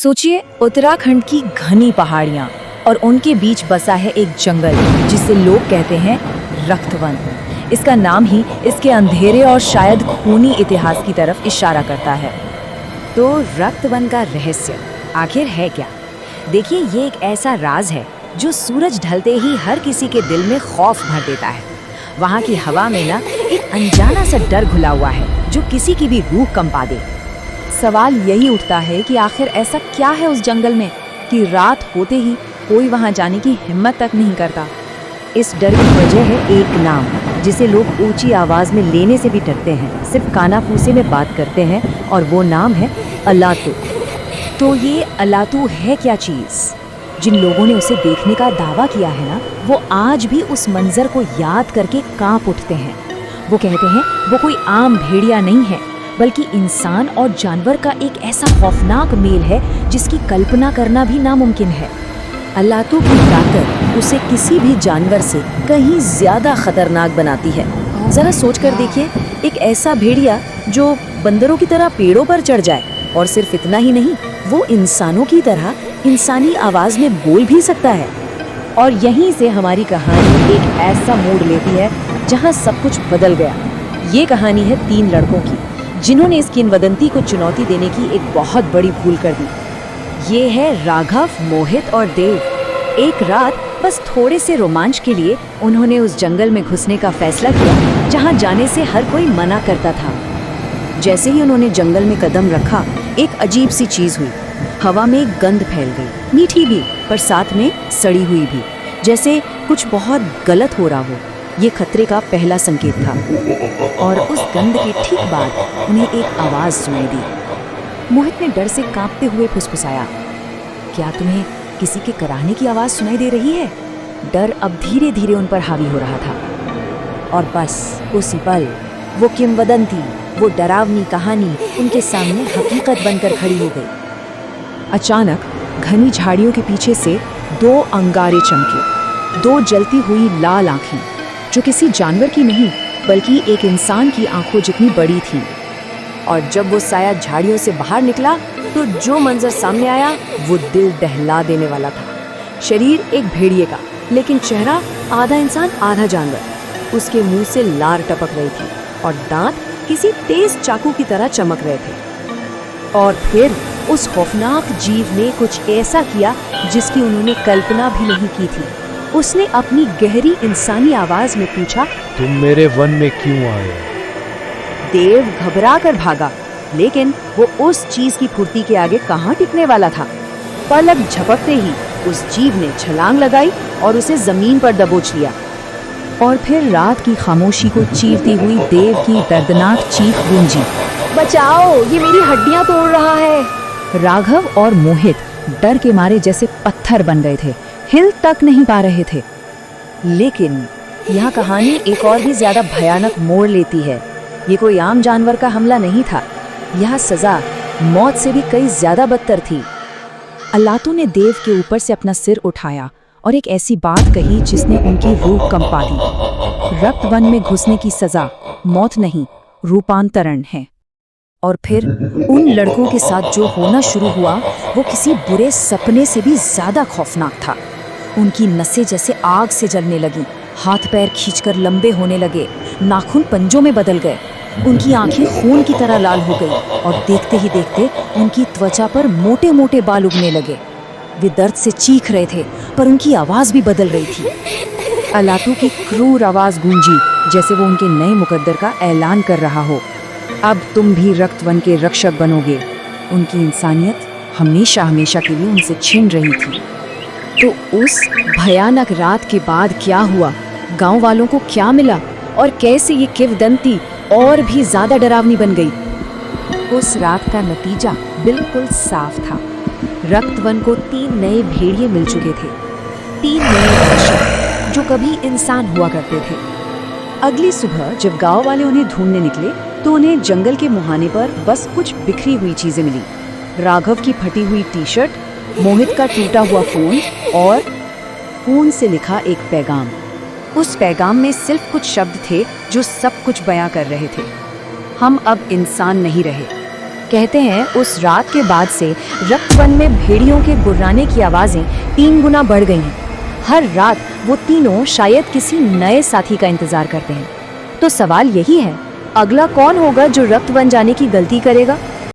सोचिए, उत्तराखंड की घनी पहाड़ियाँ और उनके बीच बसा है एक जंगल जिसे लोग कहते हैं रक्तवन। इसका नाम ही इसके अंधेरे और शायद खूनी इतिहास की तरफ इशारा करता है। तो रक्तवन का रहस्य आखिर है क्या? देखिए, ये एक ऐसा राज है जो सूरज ढलते ही हर किसी के दिल में खौफ भर देता है। वहाँ की हवा में ना एक अनजाना सा डर घुला हुआ है जो किसी की भी रूह कंपा दे। सवाल यही उठता है कि आखिर ऐसा क्या है उस जंगल में कि रात होते ही कोई वहां जाने की हिम्मत तक नहीं करता। इस डर की वजह है एक नाम जिसे लोग ऊंची आवाज में लेने से भी डरते हैं, सिर्फ कानाफूसे में बात करते हैं, और वो नाम है अलातू। तो ये अलातू है क्या चीज? जिन लोगों ने उसे देखने का दावा किया है ना, वो आज भी उस मंजर को याद करके कांप उठते हैं। वो कहते हैं वो कोई आम भेड़िया नहीं है, बल्कि इंसान और जानवर का एक ऐसा खौफनाक मेल है जिसकी कल्पना करना भी नामुमकिन है। अलातू की ताकत उसे किसी भी जानवर से कहीं ज्यादा खतरनाक बनाती है। जरा सोच कर देखिए, एक ऐसा भेड़िया जो बंदरों की तरह पेड़ों पर चढ़ जाए, और सिर्फ इतना ही नहीं, वो इंसानों की तरह इंसानी आवाज में बोल भी सकता है। और यहीं से हमारी कहानी एक ऐसा मोड़ लेती है जहां सब कुछ बदल गया। ये कहानी है 3 लड़कों की जिन्होंने इस किंवदंती को चुनौती देने की एक बहुत बड़ी भूल कर दी। ये है राघव, मोहित और देव। एक रात बस थोड़े से रोमांच के लिए उन्होंने उस जंगल में घुसने का फैसला किया जहां जाने से हर कोई मना करता था। जैसे ही उन्होंने जंगल में कदम रखा, एक अजीब सी चीज हुई। हवा में एक गंध फैल गई, मीठी भी पर साथ में सड़ी हुई भी, जैसे कुछ बहुत गलत हो रहा हो। ये खतरे का पहला संकेत था। और उस गंध के ठीक बाद उन्हें एक आवाज सुनाई दी। मोहित ने डर से कांपते हुए फुसफुसाया, क्या तुम्हें किसी के कराहने की आवाज सुनाई दे रही है? डर अब धीरे धीरे उन पर हावी हो रहा था। और बस उसी पल वो किंवदंती, वो डरावनी कहानी उनके सामने हकीकत बनकर खड़ी हो गई। अचानक घनी झाड़ियों के पीछे से 2 अंगारे चमके, 2 जलती हुई लाल आंखें जो किसी जानवर की नहीं बल्कि एक इंसान की आंखों जितनी बड़ी थी। और जब वो साया झाड़ियों से बाहर निकला तो जो मंजर सामने आया वो दिल दहला देने वाला था। शरीर एक भेड़िए का, लेकिन चेहरा आधा इंसान आधा जानवर। उसके मुंह से लार टपक रही थी और दांत किसी तेज चाकू की तरह चमक रहे थे। और फिर उस खौफनाक जीव ने कुछ ऐसा किया जिसकी उन्होंने कल्पना भी नहीं की थी। उसने अपनी गहरी इंसानी आवाज में पूछा, तुम मेरे वन में क्यों आए? देव घबरा कर भागा, लेकिन वो उस चीज की फुर्ती के आगे कहाँ टिकने वाला था। पलक झपकते ही उस जीव ने छलांग लगाई और उसे जमीन पर दबोच लिया। और फिर रात की खामोशी को चीरती हुई देव की दर्दनाक चीख गूंजी, बचाओ, ये मेरी हड्डियां तोड़ रहा है। राघव और मोहित डर के मारे जैसे पत्थर बन गए थे, हिल तक नहीं पा रहे थे। लेकिन यह कहानी एक और भी ज्यादा भयानक मोड़ लेती है। ये कोई आम जानवर का हमला नहीं था, यह सजा मौत से भी कई ज्यादा बदतर थी। अलातू ने देव के ऊपर से अपना सिर उठाया और एक ऐसी बात कही जिसने उनकी रूह कंपा दी। रक्तवन में घुसने की सजा मौत नहीं, रूपांतरण है। और फिर उन लड़कों के साथ जो होना शुरू हुआ वो किसी बुरे सपने से भी ज्यादा खौफनाक था। उनकी नसें जैसे आग से जलने लगी, हाथ पैर खींचकर लंबे होने लगे, नाखून पंजों में बदल गए, उनकी आंखें खून की तरह लाल हो गई, और देखते ही देखते उनकी त्वचा पर मोटे मोटे बाल उगने लगे। वे दर्द से चीख रहे थे, पर उनकी आवाज भी बदल रही थी। अलातू की क्रूर आवाज गूंजी जैसे वो उनके नए मुकद्दर का ऐलान कर रहा हो, अब तुम भी रक्तवन के रक्षक बनोगे। उनकी इंसानियत हमेशा हमेशा के लिए उनसे छिन रही थी। तो उस भयानक रात के बाद क्या हुआ? गांव वालों को क्या मिला? और कैसे ये किंवदंती और भी ज्यादा डरावनी बन गई? उस रात का नतीजा बिल्कुल साफ था। रक्तवन को 3 नए भेड़िए मिल चुके थे, 3 नए रक्षक जो कभी इंसान हुआ करते थे। अगली सुबह जब गांव वाले उन्हें ढूंढने निकले तो उन्हें जंगल के मुहाने पर बस कुछ बिखरी हुई चीजें मिली। राघव की फटी हुई टी-शर्ट, मोहित का टूटा हुआ फोन और खून से लिखा एक पैगाम। उस पैगाम में सिर्फ कुछ शब्द थे जो सब कुछ बयां कर रहे थे। हम अब इंसान नहीं रहे, कहते हैं उस रात के बाद से रक्तवन में भेड़ियों के गुर्राने की आवाजें 3 गुना बढ़ गई हैं। हर रात वो तीनों शायद किसी नए साथी का इंतजार करते हैं। तो सवाल यही है, अगला कौन होगा जो रक्तवन जाने की गलती करेगा?